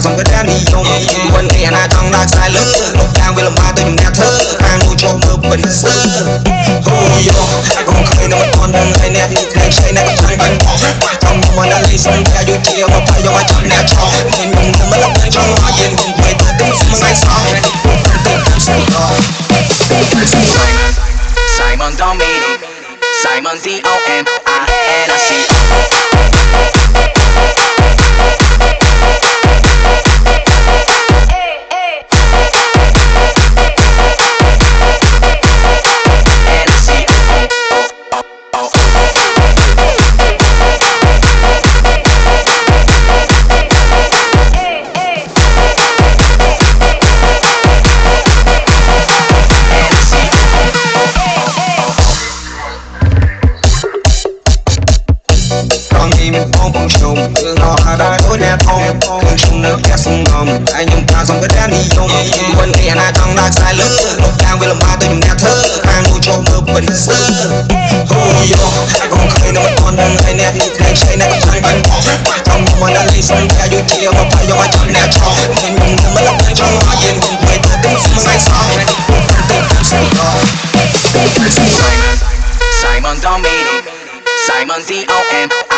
dòng cái đen đi yom quân kia na trong đặc sai lớn lúc đang về làm ba tôi nghe thơ hàng nuôi cho mưa bình sơ ôi yo không khơi nó còn đang hay nè hay say nè chẳng bắn trong mà đã lấy xong theo yêu chiều mà phải do chọn nè cho nên mình không mất lòng trong hoa yên cùng quay tới đứng mà ngày sau Simon Dominic Simon D-O-M-I-N-I-C anh nhung ta dòng cái đen đi yom quân kia na trong đặc sai lớn lúc đang về làm ba tôi nghe thơ hàng nuôi cho mưa bình sơ ôi yo không khơi nó còn đang hay nè hay say nè chẳng bắn trong mà đã lấy xong theo yêu chiều mà phải do chọn nè cho nên mình không mất lòng trong hoa yên cùng quay tới đứng mà ngày sau Simon Dominic Simon D-O-M